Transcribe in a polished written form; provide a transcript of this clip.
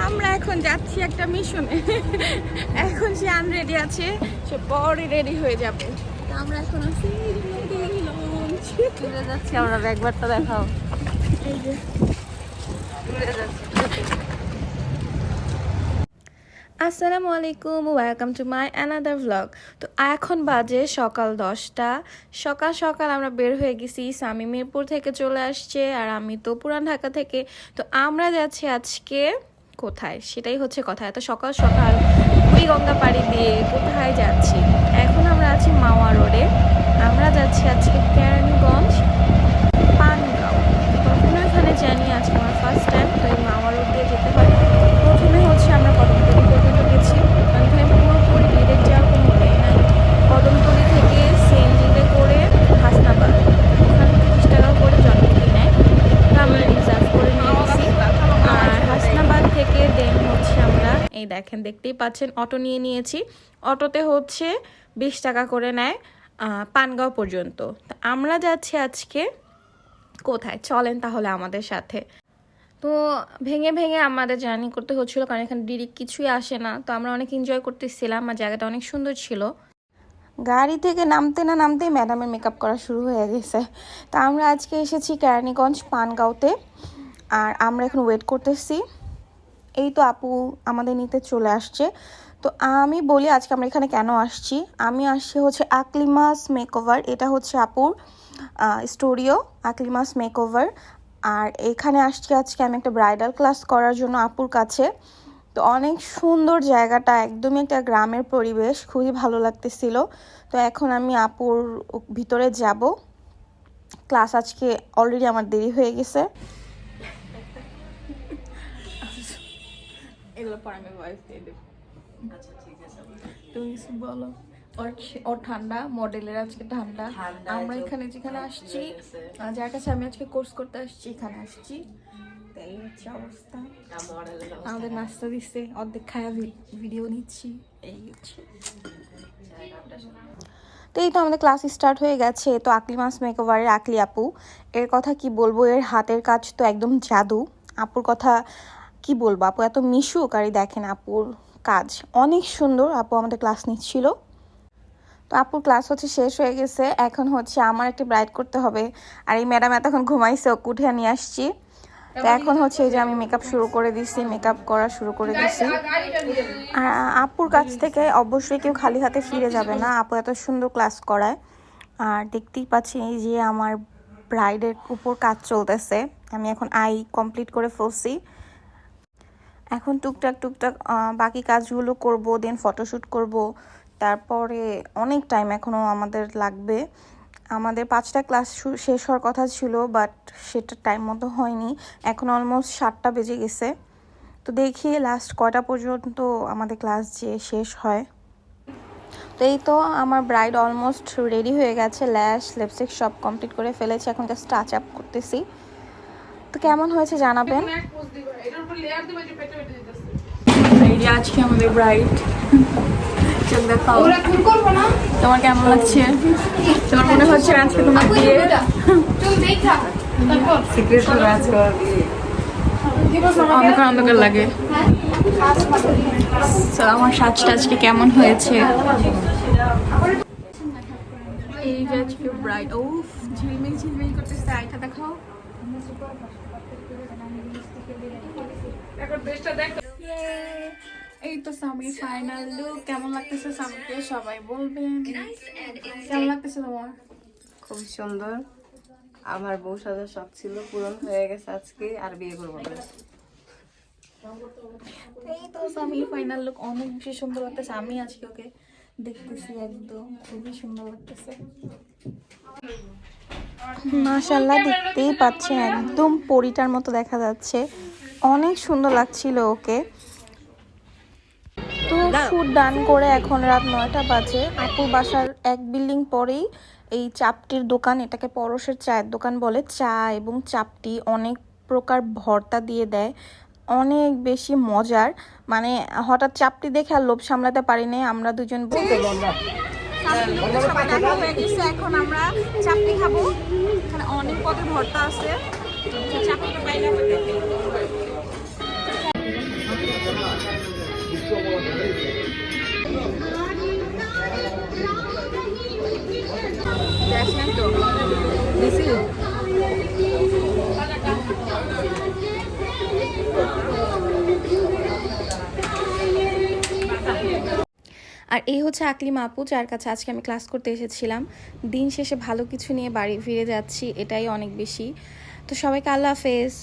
আমরা এখন যাচ্ছি একটা মিশনে। এখন সে আনরেডি আছে, সে পরে রেডি হয়ে যাবে। আমরা এখন আছি চলে যাচ্ছি। আমরা একবারটা দেখাও, এই যে আসসালামু আলাইকুম, welcome to my another vlog. তো এখন বাজে সকাল 10টা। সকাল সকাল আমরা বের হয়ে গেছি। সামি মিরপুর থেকে চলে আসছে আর আমি তো পুরান ঢাকা থেকে। তো আমরা যাচ্ছি আজকে কোথায়, সেটাই হচ্ছে কথা। এত সকাল সকাল বুড়িগঙ্গা পাড়ি দিয়ে কোথায় যাচ্ছি? এখন আমরা আছি মাওয়া রোডে। আমরা যাচ্ছি আজকে কেরানীগঞ্জ পানগাঁও। কখনো এখানে জানি, আজকে আমার ফার্স্ট টাইম। তো এই মাওয়া রোড দিয়ে যেতে হয়। প্রথমে হচ্ছে আমরা কদমতলী পর্যন্ত গেছি, কারণ এখানে পুরোপুরি ডিরেক্ট যাওয়ার কোনো ওয়ে নাই। কদমতলী থেকে সিএনজিতে করে হাসনাবাদ, ওখানে 30 টাকা করে জনপ্রতি নেয়। তো আমরা রিজার্ভ করে নিয়ে গেছি। আর হাসনাবাদ থেকে দেন হচ্ছে আমরা, এই দেখেন দেখতেই পাচ্ছেন, অটো নিয়ে নিয়েছি। অটোতে হচ্ছে 20 টাকা করে নেয় পানগাঁও পর্যন্ত। তো আমরা যাচ্ছি আজকে কোথায়, চলেন তাহলে আমাদের সাথে। তো ভেঙে ভেঙে আমাদের জার্নি করতে হচ্ছিলো, কারণ এখানে ডিরেক্ট কিছুই আসে না। তো আমরা অনেক এনজয় করতেছিলাম আর জায়গাটা অনেক সুন্দর ছিল। গাড়ি থেকে নামতে না নামতেই ম্যাডামের মেকআপ করা শুরু হয়ে গেছে। তো আমরা আজকে এসেছি কেরানীগঞ্জ পানগাঁওতে, আর আমরা এখন ওয়েট করতেছি। এই তো আপু আমাদের নিতে চলে আসছে। তো আমি বলি আজকে আমরা এখানে কেন আসছি। আমি আসছি হচ্ছে আকলিমাস মেকওভার, এটা হচ্ছে আপুর স্টুডিও আকলিমাস মেকওভার। আর এখানে আসছি আজকে আমি একটা ব্রাইডাল ক্লাস করার জন্য আপুর কাছে। তো অনেক সুন্দর জায়গাটা, একদমই একটা গ্রামের পরিবেশ, খুবই ভালো লাগতেছিল। তো এখন আমি আপুর ভিতরে যাব। ক্লাস আজকে অলরেডি আমার দেরি হয়ে গেছে। এগুলো পর আমি ভয়েস দিয়ে দেব। আচ্ছা ঠিক আছে, তুমি কিছু বলো। ওর ঠান্ডা, মডেলের আজকে ঠান্ডা। আমরা এখানে যেখানে আসছি, যার কাছে আমি আজকে কোর্স করতে আসছি, এখানে আসছি। তাই হচ্ছে অবস্থা। আমাদের নাস্তা দিচ্ছে, অর্ধেক খায়া ভিডিও নিচ্ছি, এই হচ্ছে। তো এই তো আমাদের ক্লাস স্টার্ট হয়ে গেছে। তো আকলিমাস মেকওভারের আকলি আপু, এর কথা কি বলবো, এর হাতের কাজ তো একদম জাদু। আপুর কথা কি বলবো, আপু এত মিশুক। আর দেখেন আপুর কাজ অনেক সুন্দর। আপু আমাদের ক্লাস নিচ্ছিল। তো আপুর ক্লাস হচ্ছে শেষ হয়ে গেছে। এখন হচ্ছে আমার একটা ব্রাইড করতে হবে। আর এই ম্যাডাম এতক্ষণ ঘুমাইছে, ওকে উঠে নিয়ে আসছি। তো এখন হচ্ছে এই যে আমি মেকআপ শুরু করে দিচ্ছি, মেকআপ করা শুরু করে দিচ্ছি। আর আপুর কাছ থেকে অবশ্যই কেউ খালি হাতে ফিরে যাবে না, আপু এত সুন্দর ক্লাস করায়। আর দেখতেই পাচ্ছি এই যে আমার ব্রাইডের উপর কাজ চলতেছে। আমি এখন আই কমপ্লিট করে ফেলছি। এখন টুকটাক টুকটাক বাকি কাজগুলো করব, দেন ফটোশ্যুট করব। তারপরে অনেক টাইম এখনও আমাদের লাগবে। আমাদের 5টা ক্লাস শেষ হওয়ার কথা ছিল, বাট সেটা টাইম মতো হয়নি। এখন অলমোস্ট 7টা বেজে গেছে। তো দেখি লাস্ট কয়টা পর্যন্ত আমাদের ক্লাস যে শেষ হয়। তো এই তো আমার ব্রাইড অলমোস্ট রেডি হয়ে গেছে, ল্যাশ লিপস্টিক সব কমপ্লিট করে ফেলেছে। এখন জাস্ট টাচ আপ করতেছি। তো কেমন হয়েছে জানাবেন। এই যে আজকে আমাদের ব্রাইড, চোখ দেখাও, তোমার কেমন লাগছে? তোমার মনে হচ্ছে আজকে তোমার বিয়ে? অন্ধকার অন্ধকার লাগে। তো আমার সাজটা আজকে কেমন হয়েছে? এই যে আজকে ব্রাইড, ও ঝিলমিল ঝিলমিল করতেছে। আইটা দেখাও। এই তো সামির ফাইনাল লুক। কেমন লাগতেছে সামিকে সবাই বলবেন। কেমন লাগতেছে তোমার? খুব সুন্দর। আমার বউ সাজার শখ ছিল, পূরণ হয়ে গেছে আজকে। আর বিয়ে করবো না। এই তো সামির ফাইনাল লুক অনেক বেশি সুন্দর লাগতেছে। আমি আজকে ওকে দেখতেছি, একদম খুবই সুন্দর লাগতেছে। মাশাআল্লাহ, দেখতেই পাচ্ছেন একদম পরীটার মতো দেখা যাচ্ছে। অনেক সুন্দর লাগছিল ওকে। তো শুট ডান করে এখন রাত 9টা বাজে। আপুর বাসার এক বিল্ডিং পরেই এই চাপটির দোকান, এটাকে পরশের চায়ের দোকান বলে। চা এবং চাপটি, অনেক প্রকার ভর্তা দিয়ে দেয়। অনেক বেশি মজার, মানে হঠাৎ চাপটি দেখে আর লোভ সামলাতে পারিনি। আমরা দুজন সবাই দেখা হয়ে গেছে, এখন আমরা চাপটি খাবো। এখানে অনেক পদের ভর্তা আছে, চাপটিটা পাইলে দেখেন তো দিছি। আর এই হচ্ছে আকলিমা আপু, যার কাছে আজকে আমি ক্লাস করতে এসেছিলাম। দিন শেষে ভালো কিছু নিয়ে বাড়ি ফিরে যাচ্ছি, এটাই অনেক বেশি। তো সবাইকে আল্লাহ হাফেজ।